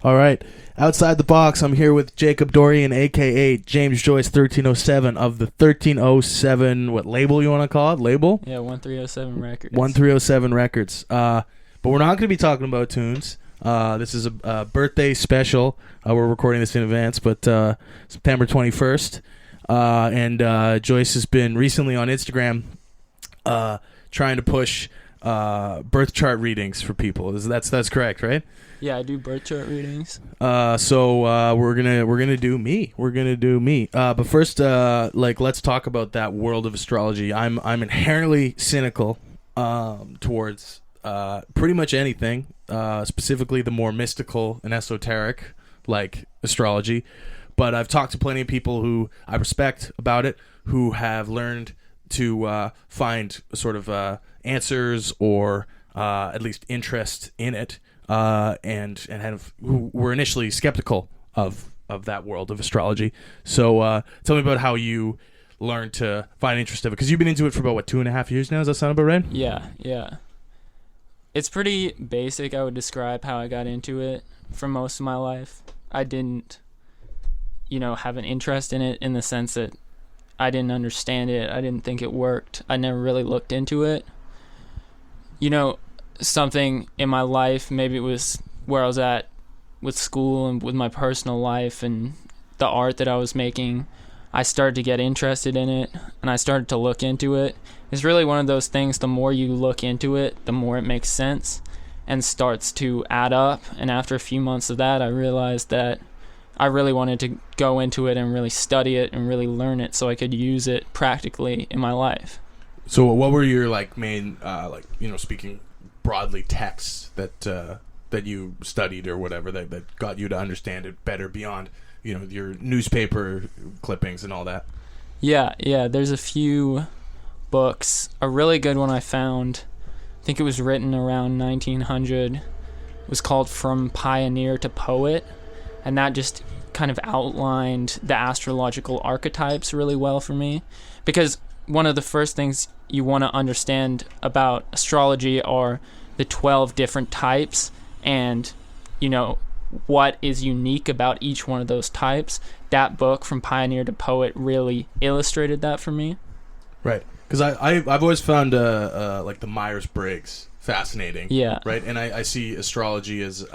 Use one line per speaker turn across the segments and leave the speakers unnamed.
All right. Outside the box, I'm here with Jacob Dorian, a.k.a. James Joyce 1307 of the 1307, what label you want to call it? Label?
Yeah, 1307 Records.
1307 Records. But we're not going to be talking about tunes. This is a birthday special. We're recording this in advance, but September 21st. And Joyce has been recently on Instagram trying to push birth chart readings for people. That's correct, right?
Yeah, I do birth chart readings.
So we're gonna do me. But first, let's talk about that world of astrology. I'm inherently cynical towards pretty much anything, specifically the more mystical and esoteric, like astrology. But I've talked to plenty of people who I respect about it, who have learned to find sort of answers or at least interest in it. And who were initially skeptical of that world of astrology. So tell me about how you learned to find interest in it, because you've been into it for about 2.5 years now. Does that sound about right?
Yeah. It's pretty basic. I would describe how I got into it for most of my life. I didn't, have an interest in it in the sense that I didn't understand it. I didn't think it worked. I never really looked into it. Something in my life, maybe it was where I was at with school and with my personal life and the art that I was making, I started to get interested in it and I started to look into it. It's really one of those things, the more you look into it, the more it makes sense and starts to add up. And after a few months of that, I realized that I really wanted to go into it and really study it and really learn it so I could use it practically in my life.
So what were your main speaking broadly texts that you studied or whatever that got you to understand it better beyond your newspaper clippings and all that?
Yeah, there's a few books. A really good one I found, I think it was written around 1900, it was called From Pioneer to Poet, and that just kind of outlined the astrological archetypes really well for me, because one of the first things you want to understand about astrology are the 12 different types and, what is unique about each one of those types. That book, From Pioneer to Poet, really illustrated that for me.
Right. Because I've always found the Myers-Briggs fascinating.
Yeah.
Right. And I see astrology as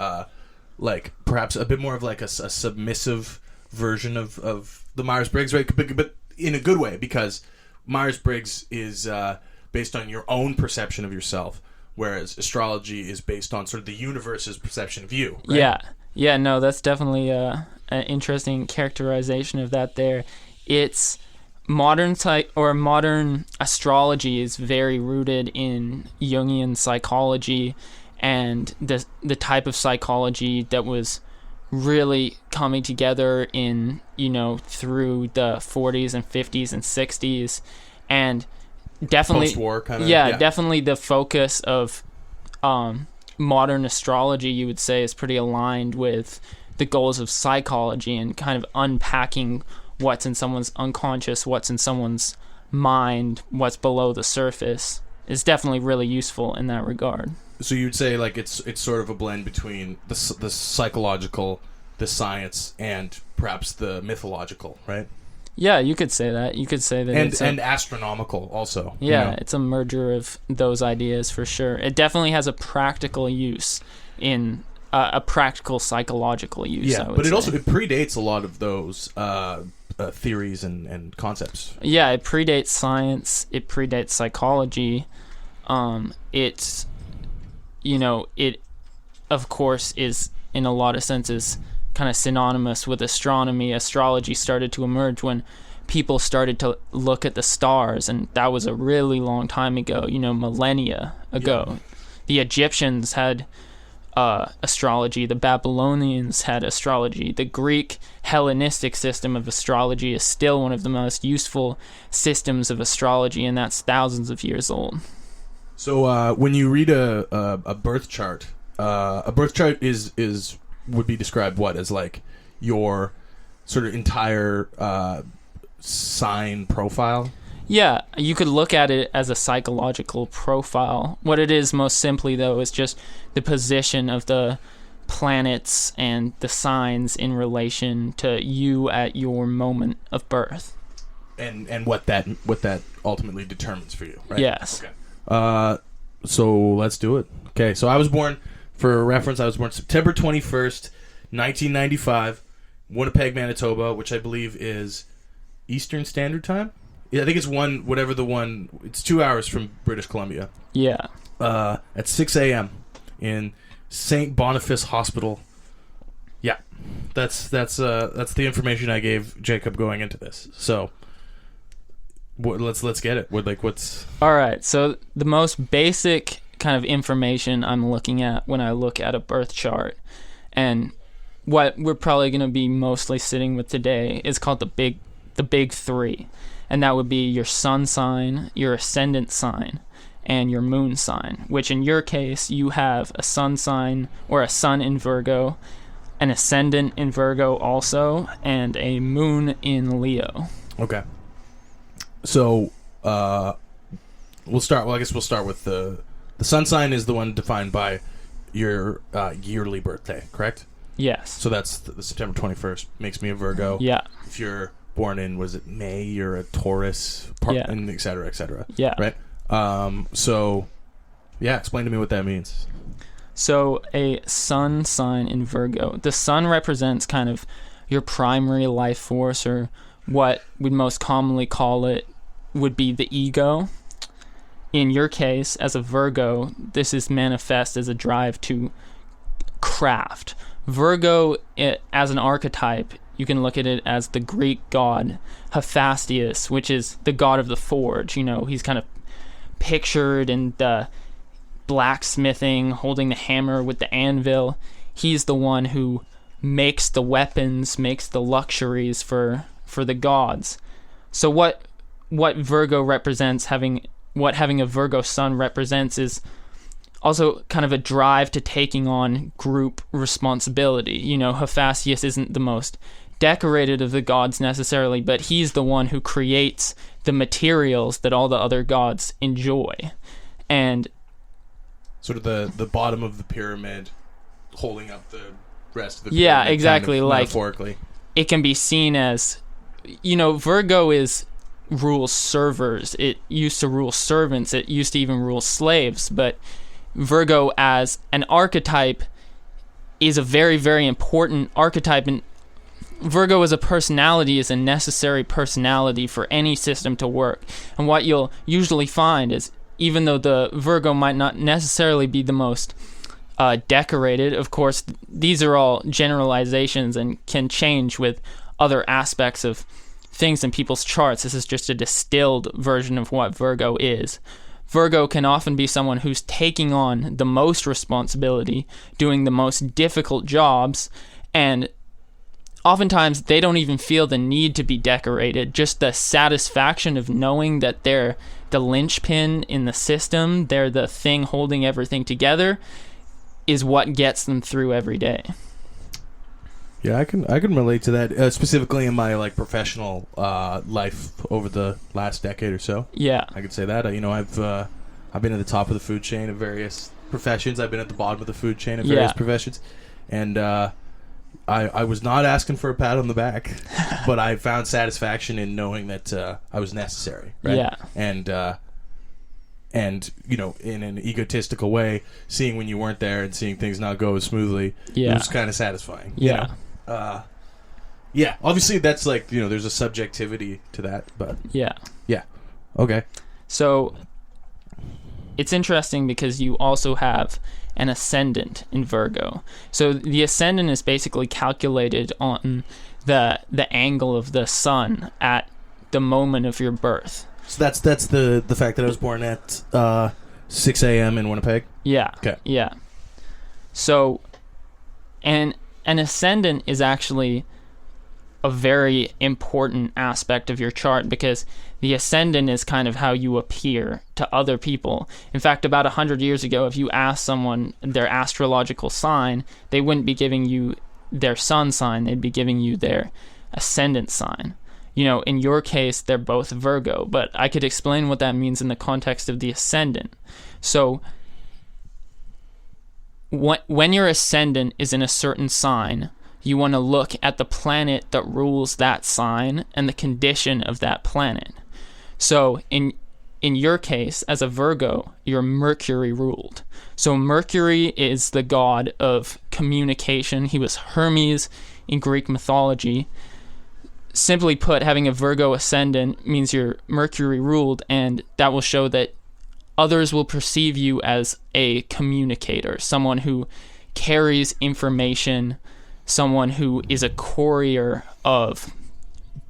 perhaps a bit more of a submissive version of the Myers-Briggs, right? But in a good way, because Myers-Briggs is based on your own perception of yourself, whereas astrology is based on sort of the universe's perception of you, right?
Yeah, no, that's definitely an interesting characterization of that there. It's modern astrology is very rooted in Jungian psychology and the type of psychology that was really coming together in, through the 40s and 50s and 60s, and definitely
post-war kind of.
Yeah, definitely the focus of modern astrology, you would say, is pretty aligned with the goals of psychology and kind of unpacking what's in someone's unconscious, what's in someone's mind, what's below the surface. Is definitely really useful in that regard.
So you'd say it's sort of a blend between the psychological, the science, and perhaps the mythological, right?
Yeah, you could say that. You could say that
and astronomical also.
Yeah, it's a merger of those ideas for sure. It definitely has a practical use in a practical psychological use.
Yeah, but it predates a lot of those theories and concepts.
Yeah, it predates science. It predates psychology. It of course is in a lot of senses kind of synonymous with astronomy. Astrology started to emerge when people started to look at the stars, and that was a really long time ago, millennia ago. Yeah. The Egyptians had astrology, the Babylonians had astrology. The Greek Hellenistic system of astrology is still one of the most useful systems of astrology, and that's thousands of years old.
So when you read a birth chart would be described as your sort of entire sign profile?
Yeah, you could look at it as a psychological profile. What it is most simply, though, is just the position of the planets and the signs in relation to you at your moment of birth.
And what that ultimately determines for you, right?
Yes.
Okay. So let's do it. Okay, so I was born, for reference, September 21st, 1995, Winnipeg, Manitoba, which I believe is Eastern Standard Time. Yeah, I think it's it's 2 hours from British Columbia.
Yeah.
At 6 a.m. in St. Boniface Hospital. Yeah, that's the information I gave Jacob going into this. So let's get it. What's
all right? So the most basic kind of information I'm looking at when I look at a birth chart, and what we're probably going to be mostly sitting with today, is called the big three, and that would be your sun sign, your ascendant sign, and your moon sign, which in your case, you have a sun sign or a sun in Virgo, an ascendant in Virgo also, and a moon in Leo.
Okay. So, we'll start with the sun sign is the one defined by your yearly birthday, correct?
Yes.
So that's the September 21st. Makes me a Virgo.
Yeah.
If you're born in, was it May, you're a Taurus, and et cetera, et cetera.
Yeah.
Right? So, yeah, explain to me what that means.
So a sun sign in Virgo. The sun represents kind of your primary life force, or what we'd most commonly call it would be the ego. In your case, as a Virgo, this is manifest as a drive to craft. Virgo, as an archetype, you can look at it as the Greek god Hephaestus, which is the god of the forge. You know, he's kind of pictured in the blacksmithing, holding the hammer with the anvil. He's the one who makes the weapons, makes the luxuries for the gods. So what Virgo represents, having a Virgo sun represents, is also kind of a drive to taking on group responsibility. You know, Hephaestus isn't the most decorated of the gods necessarily, but he's the one who creates the materials that all the other gods enjoy. And
sort of the bottom of the pyramid holding up the rest of the pyramid.
Yeah, exactly.
Kind of
like,
metaphorically.
It can be seen as, you know, Virgo rules servers. It used to rule servants. It used to even rule slaves. But Virgo as an archetype is a very, very important archetype. And Virgo as a personality is a necessary personality for any system to work. And what you'll usually find is, even though the Virgo might not necessarily be the most decorated, of course, these are all generalizations and can change with other aspects of things in people's charts. This is just a distilled version of what Virgo is. Virgo can often be someone who's taking on the most responsibility, doing the most difficult jobs, and oftentimes they don't even feel the need to be decorated. Just the satisfaction of knowing that they're the linchpin in the system, they're the thing holding everything together, is what gets them through every day.
Yeah, I can relate to that, specifically in my professional life over the last decade or so.
Yeah,
I could say that. I've been at the top of the food chain of various professions. I've been at the bottom of the food chain of various professions, and I was not asking for a pat on the back, but I found satisfaction in knowing that I was necessary. Right?
Yeah,
and you know, in an egotistical way, seeing when you weren't there and seeing things not go as smoothly, it was kind of satisfying.
Yeah.
You know? Yeah, obviously that's there's a subjectivity to that, but yeah, okay.
So it's interesting because you also have an ascendant in Virgo. So the ascendant is basically calculated on the angle of the sun at the moment of your birth.
So that's the fact that I was born at 6 a.m. in Winnipeg?
Yeah.
Okay.
Yeah. So, and an ascendant is actually a very important aspect of your chart, because the ascendant is kind of how you appear to other people. In fact, about 100 years ago, if you asked someone their astrological sign, they wouldn't be giving you their sun sign, they'd be giving you their ascendant sign. You know, in your case, they're both Virgo, but I could explain what that means in the context of the ascendant. So, when your ascendant is in a certain sign, you want to look at the planet that rules that sign and the condition of that planet. So in your case, as a Virgo, you're Mercury ruled. So Mercury is the god of communication. He was Hermes in Greek mythology. Simply put, having a Virgo ascendant means you're Mercury ruled, and that will show that others will perceive you as a communicator, someone who carries information, someone who is a courier of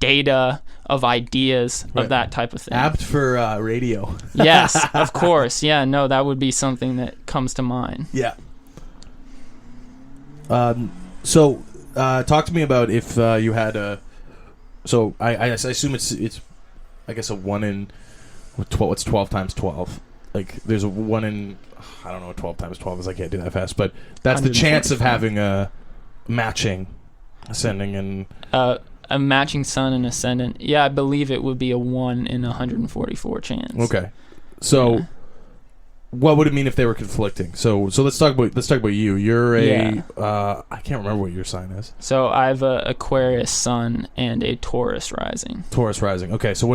data, of ideas,
right.
of that type of thing.
Apt for radio.
Yes, of course. Yeah, no, that would be something that comes to mind.
Yeah. So, talk to me about if you had a. So I assume it's I guess a 1 in 12. What's 12 times 12? Like there's a 1 in, I don't know what 12 times 12 is. I can't do that fast, but that's the chance of having a matching ascending and
a matching sun and ascendant. Yeah, I believe it would be a 1 in 144 chance.
Okay. So what would it mean if they were conflicting? So let's talk about you. You're a I can't remember what your sign is.
So I have a Aquarius sun and a Taurus rising.
Taurus rising. Okay, so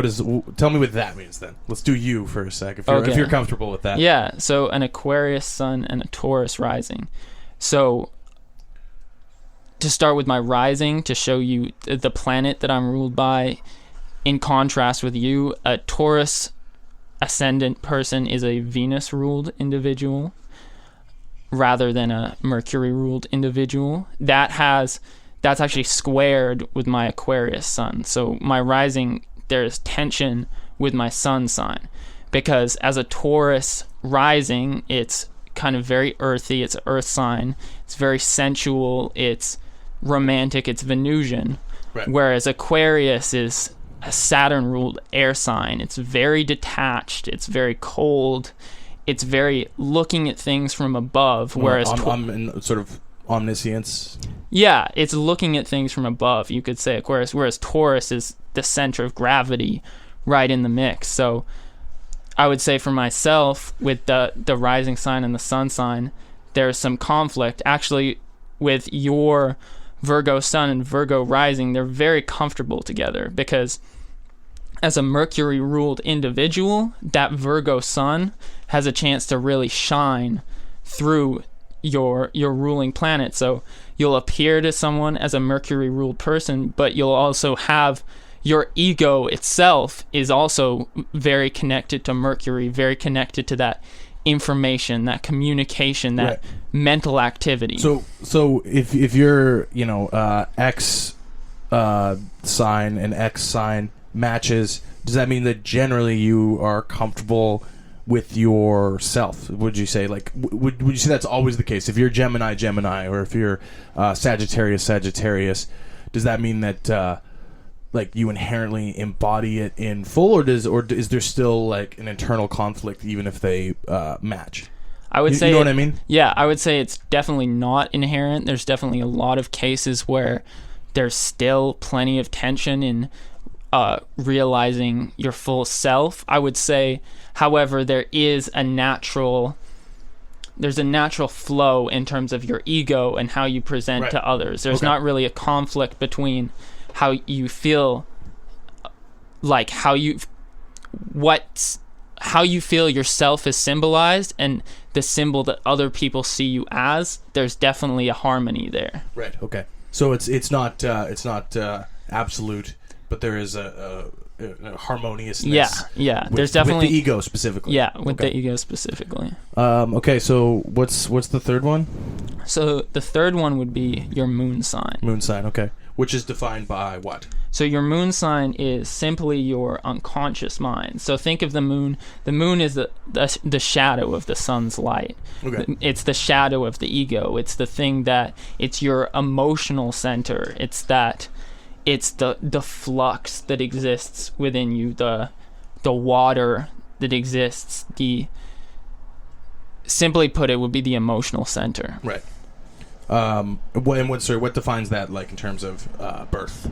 tell me what that means then. Let's do you for a sec if you're comfortable with that.
Yeah, so an Aquarius sun and a Taurus rising. So to start with my rising, to show you the planet that I'm ruled by, in contrast with you, a Taurus ascendant person is a Venus ruled individual rather than a Mercury ruled individual. That's actually squared with my Aquarius sun. So my rising, there's tension with my sun sign, because as a Taurus rising, it's kind of very earthy, it's an earth sign, it's very sensual, it's romantic, it's Venusian.
Right.
Whereas Aquarius is a Saturn-ruled air sign. It's very detached. It's very cold. It's very looking at things from above. Whereas
sort of omniscience.
Yeah, it's looking at things from above, you could say, Aquarius. Whereas Taurus is the center of gravity right in the mix. So I would say for myself, with the rising sign and the sun sign, there's some conflict. Actually, with your Virgo sun and Virgo rising, they're very comfortable together, because as a Mercury ruled individual, that Virgo sun has a chance to really shine through your ruling planet. So you'll appear to someone as a Mercury ruled person, but you'll also have your ego itself is also very connected to Mercury, very connected to that information, that communication, that right. mental activity.
So if you're X sign and X sign matches, does that mean that generally you are comfortable with yourself? Would you say would you say that's always the case? If you're Gemini, or if you're Sagittarius, does that mean that you inherently embody it in full, or is there still an internal conflict even if they match?
I would say,
you know what I mean?
Yeah, I would say it's definitely not inherent. There's definitely a lot of cases where there's still plenty of tension in realizing your full self. I would say, however, there's a natural flow in terms of your ego and how you present
right.
to others. There's not really a conflict between how you feel, how you feel yourself is symbolized and the symbol that other people see you as. There's definitely a harmony there.
Right. Okay. So it's not absolute, but there is a harmoniousness.
Yeah. There's definitely
with the ego specifically.
Yeah, with the ego specifically.
Okay. So what's the third one?
So the third one would be your moon sign.
Moon sign. Okay. Which is defined by what?
So your moon sign is simply your unconscious mind. So think of the moon. The moon is the shadow of the sun's light.
Okay.
It's the shadow of the ego. It's the thing it's your emotional center. It's the flux that exists within you, the water that exists. Simply put, it would be the emotional center.
Right. What defines that in terms of birth?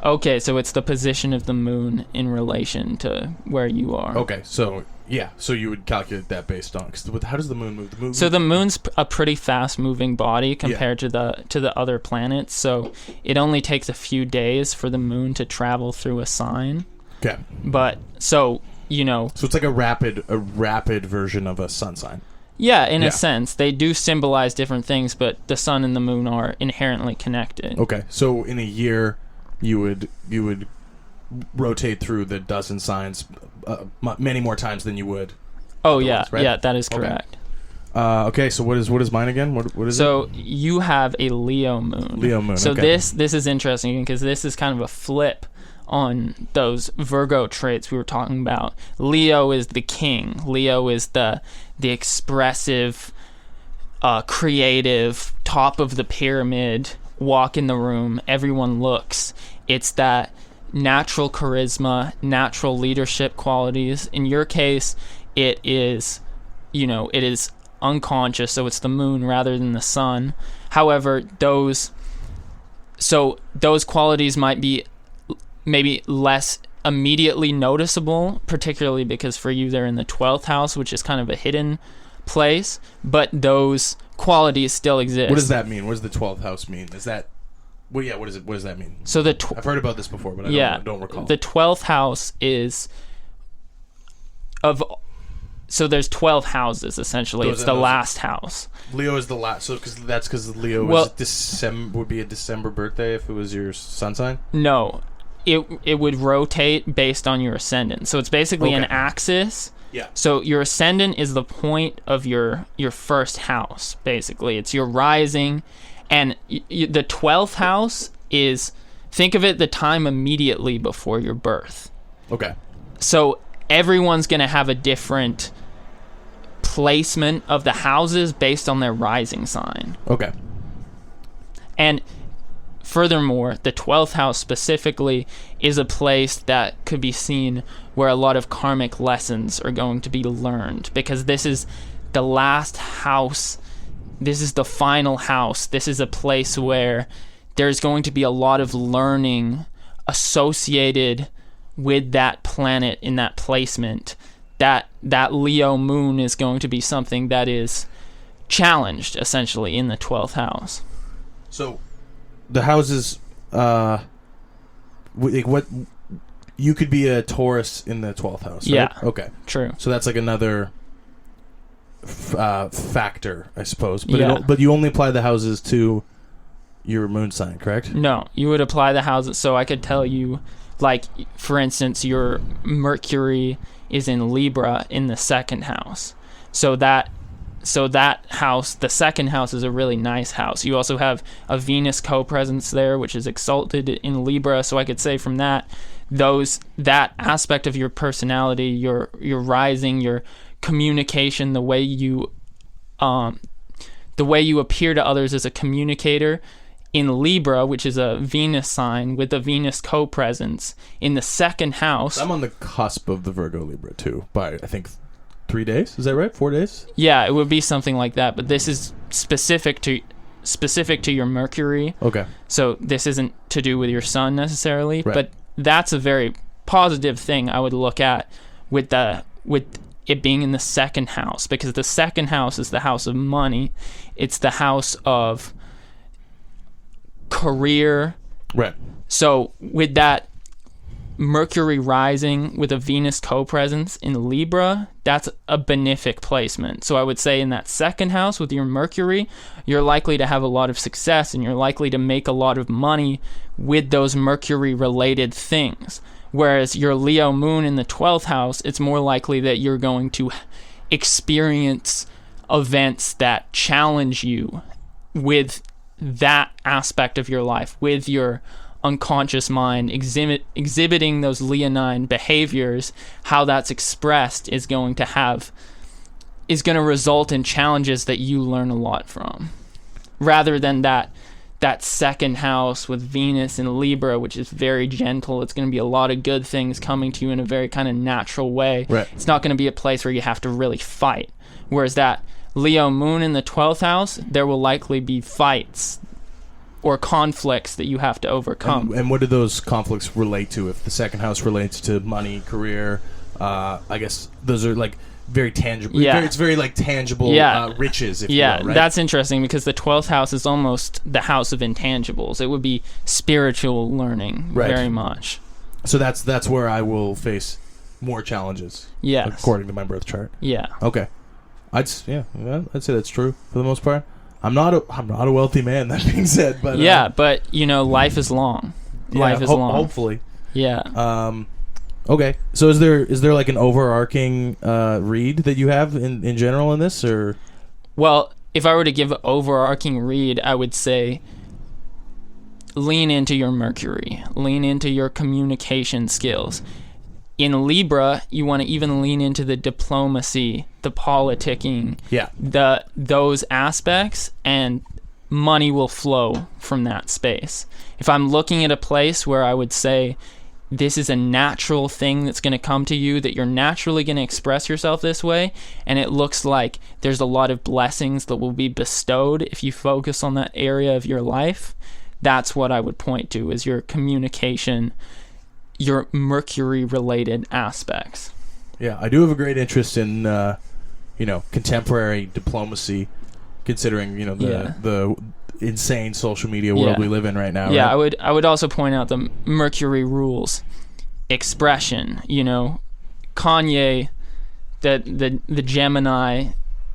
Okay, so it's the position of the moon in relation to where you are.
Okay, so yeah, so you would calculate that based on, because how does the moon move?
So the moon's a pretty fast-moving body compared to the other planets. So it only takes a few days for the moon to travel through a sign.
Okay.
But so
so it's like a rapid version of a sun sign.
Yeah, in a sense, they do symbolize different things, but the sun and the moon are inherently connected.
Okay, so in a year, you would rotate through the dozen signs many more times than you would.
Oh yeah,
right?
Yeah, that is correct.
Okay, so what is mine again? What is it?
So you have a Leo moon.
Leo moon.
So
okay.
this is interesting because this is kind of a flip on those Virgo traits we were talking about. Leo is the king. Leo is the expressive, creative, top of the pyramid, walk in the room, everyone looks. It's that natural charisma, natural leadership qualities. In your case, it is unconscious, so it's the moon rather than the sun. However, those qualities might be maybe less immediately noticeable, particularly because for you they're in the 12th house, which is kind of a hidden place, but those qualities still exist.
What does that mean? What does the 12th house mean? Is that what does that mean?
So
I've heard about this before, but I don't recall.
The 12th house is so there's 12 houses essentially. It's the last house.
Leo is the last, so because Leo would be a December birthday if it was your sun sign?
No. It would rotate based on your ascendant. So it's basically an axis.
Yeah.
So your ascendant is the point of your first house, basically. It's your rising. And the 12th house is, think of it the time immediately before your birth.
Okay.
So everyone's going to have a different placement of the houses based on their rising sign.
Okay.
And furthermore, the 12th house specifically is a place that could be seen where a lot of karmic lessons are going to be learned, because this is the last house. This is the final house. This is a place where there's going to be a lot of learning associated with that planet in that placement. That Leo moon is going to be something that is challenged, essentially, in the 12th house.
So the houses, what you could be a Taurus in the 12th house, right?
Yeah.
Okay.
True.
So that's like another factor, I suppose. But but you only apply the houses to your moon sign, correct?
No, you would apply the houses. So I could tell you, like, for instance, your Mercury is in Libra in the second house. So that house, the second house, is a really nice house. You also have a Venus co-presence there, which is exalted in Libra. So I could say from that aspect of your personality, your rising, your communication, the way you appear to others as a communicator in Libra, which is a Venus sign with a Venus co-presence in the second house.
I'm on the cusp of the Virgo Libra too, by I think 3 days. Is that right? 4 days?
Yeah, it would be something like that. But this is specific to your Mercury.
Okay.
So this isn't to do with your sun necessarily,
right.
But that's a very positive thing I would look at with it being in the second house, because the second house is the house of money. It's the house of career.
Right.
So with that Mercury rising with a Venus co-presence in Libra, that's a benefic placement. So I would say in that second house with your Mercury, you're likely to have a lot of success and you're likely to make a lot of money with those Mercury related things. Whereas your Leo moon in the 12th house, it's more likely that you're going to experience events that challenge you with that aspect of your life, with your unconscious mind exhibiting those leonine behaviors. How that's expressed is going to result in challenges that you learn a lot from, rather than that second house with Venus in Libra, which is very gentle. It's going to be a lot of good things coming to you in a very kind of natural way.
Right.
It's not going to be a place where you have to really fight. Whereas that Leo moon in the 12th house, there will likely be fights or conflicts that you have to overcome.
And what do those conflicts relate to? If the second house relates to money, career, I guess those are like very tangible.
Yeah.
It's very like tangible riches, if you will, right?
That's interesting because the 12th house is almost the house of intangibles. It would be spiritual learning, very much.
So that's where I will face more challenges.
Yes.
According to my birth chart.
Yeah.
Okay. I'd say that's true for the most part. I'm not a wealthy man, that being said, but
but life is long. Life is long.
Hopefully.
Yeah.
Okay. So is there like an overarching read that you have in general in this, or?
Well, if I were to give an overarching read, I would say lean into your Mercury. Lean into your communication skills. In Libra, you want to even lean into the diplomacy, the politicking, those aspects, and money will flow from that space. If I'm looking at a place where I would say this is a natural thing that's going to come to you, that you're naturally going to express yourself this way, and it looks like there's a lot of blessings that will be bestowed if you focus on that area of your life, that's what I would point to, is your communication, your Mercury-related aspects.
Yeah, I do have a great interest in, contemporary diplomacy, considering the insane social media world we live in right now.
Yeah,
right?
I would also point out the Mercury rules, expression. Kanye, the Gemini,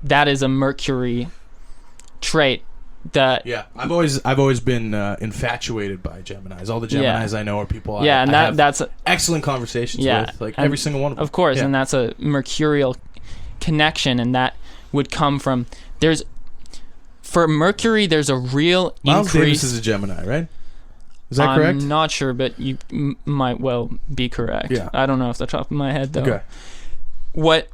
that is a Mercury trait.
I've always been infatuated by Geminis. All the Geminis I know are people I have
that's
excellent conversations with, like every single one of them.
Of course, and that's a mercurial connection, and that would come from for Mercury, there's a real
Miles
increase.
Davis is a Gemini, right? Is that correct?
I'm not sure, but you might well be correct.
Yeah.
I don't know off the top of my head, though.
Okay.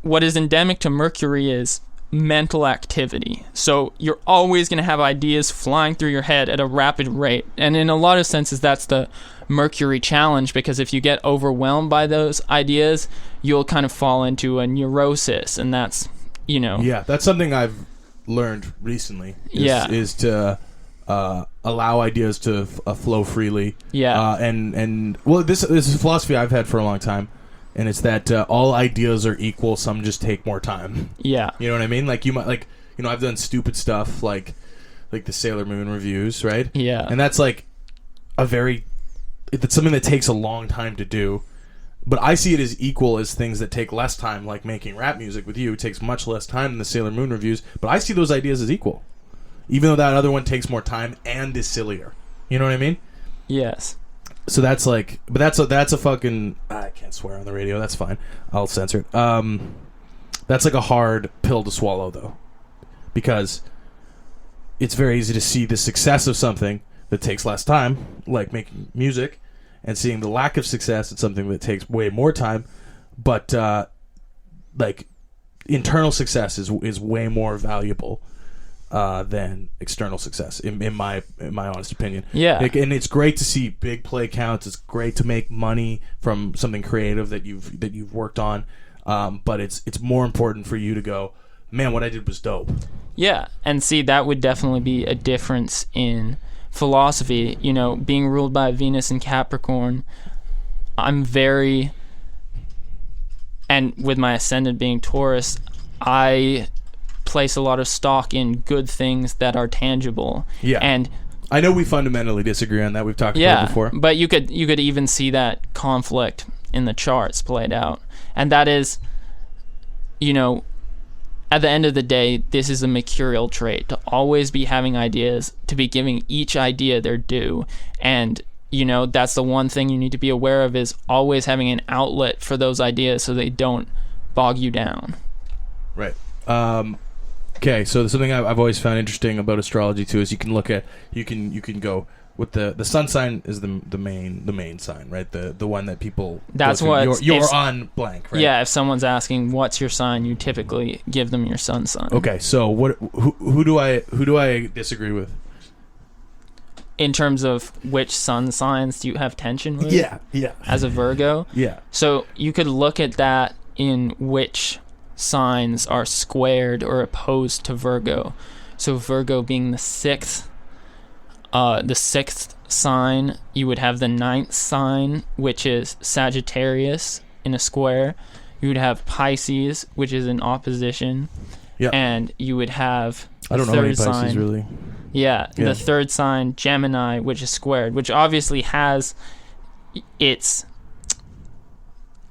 What is endemic to Mercury is mental activity. So you're always going to have ideas flying through your head at a rapid rate. And in a lot of senses, that's the Mercury challenge, because if you get overwhelmed by those ideas, you'll kind of fall into a neurosis, and that's,
Yeah, that's something I've learned recently. Is to allow ideas to flow freely.
Yeah.
And this is a philosophy I've had for a long time. And it's that all ideas are equal. Some just take more time.
Yeah.
You know what I mean? Like you might I've done stupid stuff like the Sailor Moon reviews, right?
Yeah.
And that's like it's something that takes a long time to do. But I see it as equal as things that take less time, like making rap music with you. It takes much less time than the Sailor Moon reviews. But I see those ideas as equal, even though that other one takes more time and is sillier. You know what I mean?
Yes.
So that's like, but that's a fucking, I can't swear on the radio. That's fine. I'll censor it. That's like a hard pill to swallow, though, because it's very easy to see the success of something that takes less time, like making music, and seeing the lack of success in something that takes way more time. But like internal success is way more valuable than external success, in my honest opinion.
Yeah.
And it's great to see big play counts. It's great to make money from something creative that you've worked on. But it's more important for you to go, man, what I did was dope.
Yeah, and see, that would definitely be a difference in philosophy. Being ruled by Venus and Capricorn, I'm very, and with my Ascendant being Taurus, I place a lot of stock in good things that are tangible.
Yeah.
And
I know we fundamentally disagree on that. We've talked about it before.
But you could even see that conflict in the charts played out. And that is, at the end of the day, this is a mercurial trait, to always be having ideas, to be giving each idea their due. And, that's the one thing you need to be aware of, is always having an outlet for those ideas so they don't bog you down.
Right. Okay, so something I've always found interesting about astrology too is you can go with the sun sign is the main sign, right? The one that people
that's what
you're on blank, right?
Yeah, if someone's asking what's your sign, you typically give them your sun sign.
Okay, so who do I disagree with?
In terms of which sun signs do you have tension with?
Yeah.
As a Virgo?
Yeah.
So you could look at that in which signs are squared or opposed to Virgo. So Virgo being the 6th the 6th sign, you would have the 9th sign, which is Sagittarius in a square. You would have Pisces, which is in opposition.
Yeah.
And you would have the
I don't know any
third
Pisces
sign.
really.
Yeah, the third sign, Gemini, which is squared, which obviously has its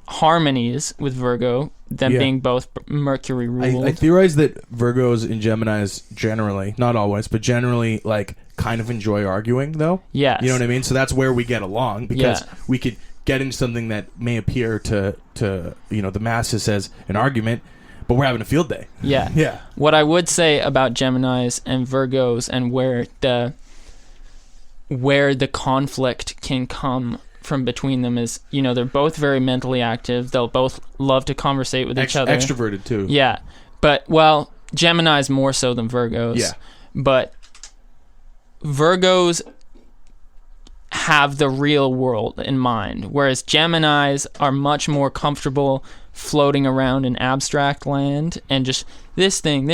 harmonies with Virgo, them being both Mercury ruled.
I theorize that Virgos and Geminis generally, not always, but generally, like, kind of enjoy arguing, though.
Yes.
You know what I mean? So that's where we get along, because
Yeah.
we could get into something that may appear to the masses as an argument, but we're having a field day.
Yeah.
Yeah.
What I would say about Geminis and Virgos and where the conflict can come from between them is, they're both very mentally active. They'll both love to conversate with each other.
Extroverted, too.
Yeah. But, well, Geminis more so than Virgos.
Yeah.
But Virgos have the real world in mind, whereas Geminis are much more comfortable floating around in abstract land and just this thing,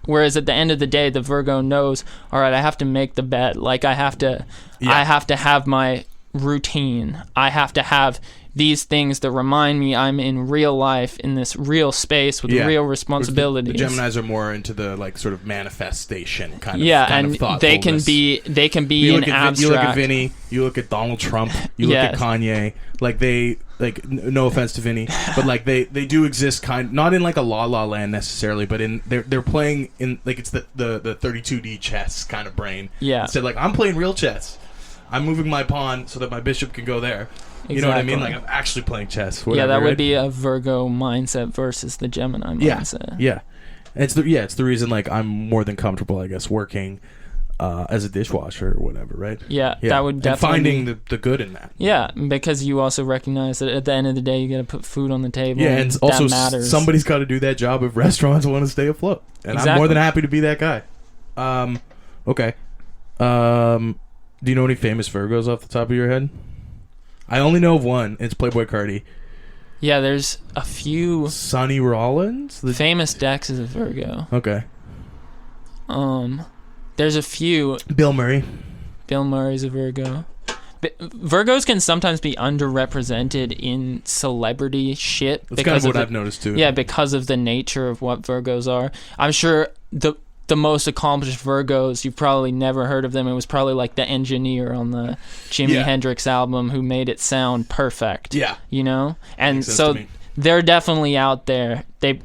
whereas at the end of the day, the Virgo knows, all right, I have to make the bed. Like, I have to have my routine. I have to have these things that remind me I'm in real life, in this real space with real responsibilities.
The Geminis are more into the, like, sort of manifestation kind of
and they can be in abstract.
You look at Vinny, you look at Donald Trump, you look at Kanye, like they, like, no offense to Vinny, but like they do exist not in like a La La Land necessarily, but in they're playing in, like, it's the 32D chess kind of brain.
Yeah.
Instead, like, I'm playing real chess. I'm moving my pawn so that my bishop can go there. You know what I mean? Like, I'm actually playing chess. Whatever,
that
right?
would be a Virgo mindset versus the Gemini mindset.
Yeah. It's the reason, like, I'm more than comfortable, I guess, working as a dishwasher or whatever, right?
Yeah. That would definitely
and finding the good in that.
Yeah, because you also recognize that at the end of the day, you got to put food on the table.
Yeah, and also
matters.
Somebody's got to do that job if restaurants want to stay afloat, and I'm more than happy to be that guy. Okay. Do you know any famous Virgos off the top of your head? I only know of one. It's Playboy Cardi.
Yeah, there's a few.
Sonny Rollins?
Famous Dex is a Virgo.
Okay.
There's a few.
Bill Murray.
Bill Murray's a Virgo. Virgos can sometimes be underrepresented in celebrity shit.
That's kind of what I've noticed too.
Yeah, because of the nature of what Virgos are. I'm sure the most accomplished Virgos, you've probably never heard of them. It was probably like the engineer on the Jimi Hendrix album who made it sound perfect.
Yeah.
And so they're definitely out there. They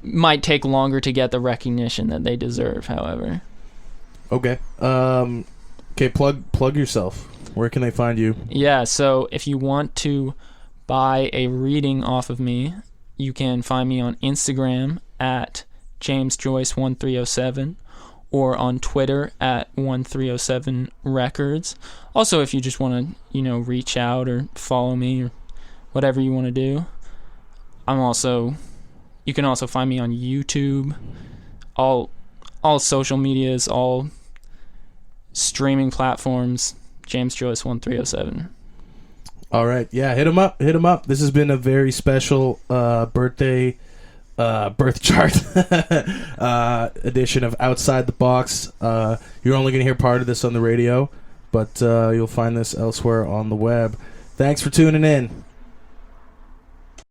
might take longer to get the recognition that they deserve, however.
Okay. Okay, plug yourself. Where can they find you?
Yeah, so if you want to buy a reading off of me, you can find me on Instagram at JamesJoyce1307 or on Twitter at 1307 Records. Also, if you just want to, reach out or follow me or whatever you want to do. You can also find me on YouTube, all social medias, all streaming platforms, JamesJoyce1307.
All right. Yeah, hit him up. This has been a very special birthday birth chart edition of Outside the Box. You're only going to hear part of this on the radio, but you'll find this elsewhere on the web. Thanks for tuning in.